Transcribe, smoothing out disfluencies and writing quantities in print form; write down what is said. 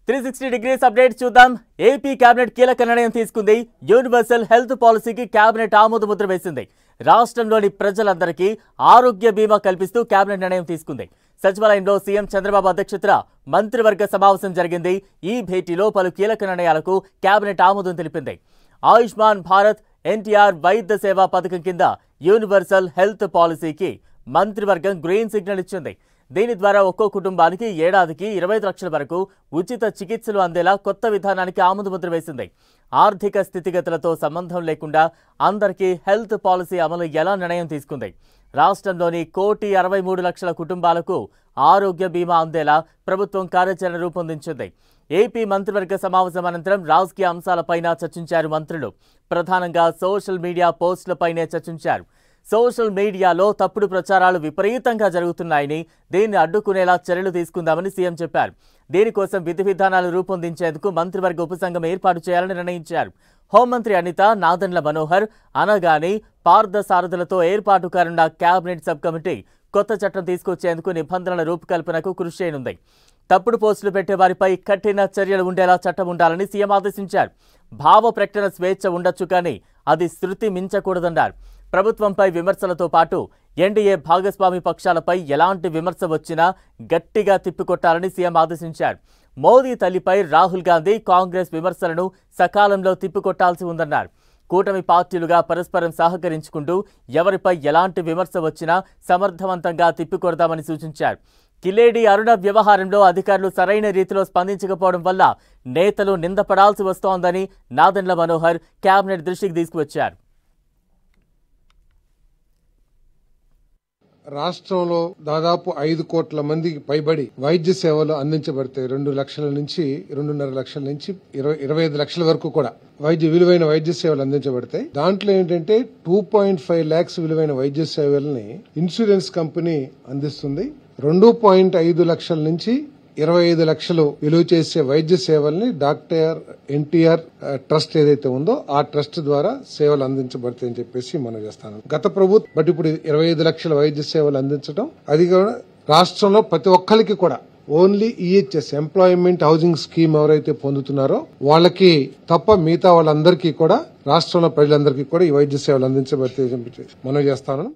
360 degrees update చూద్దాం. AP cabinet కీలక నిర్ణయం తీసుకుంది. యూనివర్సల్ హెల్త్ పాలసీకి కేబినెట్ ఆమోద ముద్ర వేసింది. రాష్ట్రంలోని ప్రజలందరికీ ఆరోగ్య బీమా కల్పిస్తూ కేబినెట్ నిర్ణయం తీసుకుంది. సచివాలయంలో సీఎం చంద్రబాబు అధ్యక్షతన మంత్రివర్గ సమావేశం జరిగింది. ఈ భేటీలో పలు కీలక నిర్ణయాలకు కేబినెట్ ఆమోదం తెలిపింది. ఆయుష్మాన్ భారత్ ఎన్టీఆర్ వైద్య సేవా పథకం కింద యూనివర్సల్ హెల్త్ పాలసీకి మంత్రివర్గం గ్రీన్ సిగ్నల్ ఇచ్చింది. దీని ద్వారా ఒక్కో కుటుంబానికి ఏడాదికి 25 లక్షల వరకు ఉచిత చికిత్సలు అందేలా కొత్త విధానానికి ఆమోదముద్ర వేసింది. ఆర్థిక స్థితిగతులతో సంబంధం లేకుండా అందరికీ హెల్త్ పాలసీ అమలు ఎలా నిర్ణయం తీసుకుంది. రాష్ట్రంలోని 1,63,00,000 కుటుంబాలకు ఆరోగ్య బీమా అందేలా ప్రభుత్వం కార్యాచరణ రూపొందించింది. ఏపీ మంత్రివర్గ సమావేశం అనంతరం రాజకీయ అంశాలపైన చర్చించారు మంత్రులు. ప్రధానంగా సోషల్ మీడియా పోస్టులపైనే చర్చించారు. సోషల్ మీడియాలో తప్పుడు ప్రచారాలు విపరీతంగా జరుగుతున్నాయని, దీన్ని అడ్డుకునేలా చర్యలు తీసుకుందామని సీఎం చెప్పారు. దీనికోసం విధి విధానాలు రూపొందించేందుకు మంత్రివర్గ ఉపసంఘం ఏర్పాటు చేయాలని నిర్ణయించారు. హోంమంత్రి అనిత, నాదెండ్ల మనోహర్, అనగాని, పార్థసారథులతో ఏర్పాటు కానున్న కేబినెట్ సబ్ కమిటీ కొత్త చట్టం తీసుకొచ్చేందుకు నిబంధనల రూపకల్పనకు కృషి చేయనుంది. తప్పుడు పోస్టులు పెట్టే వారిపై కఠిన చర్యలు ఉండేలా చట్టం ఉండాలని సీఎం ఆదేశించారు. భావ ప్రకటన స్వేచ్ఛ ఉండొచ్చు, కానీ అది శృతి మించకూడదన్నారు. ప్రభుత్వంపై విమర్శలతో పాటు ఎన్డీఏ భాగస్వామి పక్షాలపై ఎలాంటి విమర్శ వచ్చినా గట్టిగా తిప్పికొట్టాలని సీఎం ఆదేశించారు. మోదీ తల్లిపై రాహుల్ గాంధీ, కాంగ్రెస్ విమర్శలను సకాలంలో తిప్పికొట్టాల్సి ఉందన్నారు. కూటమి పార్టీలుగా పరస్పరం సహకరించుకుంటూ ఎవరిపై ఎలాంటి విమర్శ వచ్చినా సమర్థవంతంగా తిప్పికొడదామని సూచించారు. కిలేడి అరుణ వ్యవహారంలో అధికారులు సరైన రీతిలో స్పందించకపోవడం వల్ల నేతలు నిందపడాల్సి వస్తోందని నాదెండ్ల మనోహర్ కేబినెట్ దృష్టికి తీసుకువచ్చారు. రాష్ట్రంలో దాదాపు 5 కోట్ల మందికి పైబడి వైద్య సేవలు అందించబడతాయి. 2 లక్షల నుంచి 2.5 లక్షల నుంచి 25 లక్షల వరకు కూడా విలువైన వైద్య సేవలు అందించబడతాయి. దాంట్లో ఏంటంటే 2.5 lakhs విలువైన వైద్య సేవల్ని ఇన్సూరెన్స్ కంపెనీ అందిస్తుంది. 2.5 లక్షల నుంచి 25 లక్షలు విలువ చేసే వైద్య సేవల్ని డాక్టర్ ఎన్టీఆర్ ట్రస్ట్ ఏదైతే ఉందో ఆ ట్రస్ట్ ద్వారా సేవలు అందించబడతాయని చెప్పేసి మనం చేస్తాను. గత ప్రభుత్వం బట్ ఇప్పుడు 25 లక్షల వైద్య సేవలు అందించడం, అది కూడా రాష్ట్రంలో ప్రతి ఒక్కరికి కూడా only EHS employment housing scheme ఎవరైతే పొందుతున్నారో వాళ్ళకి తప్ప మిగతా వాళ్ళందరికీ కూడా, రాష్ట్రంలో ప్రజలందరికీ కూడా ఈ వైద్య సేవలు అందించబడతాయని చెప్పి మనం చేస్తాను.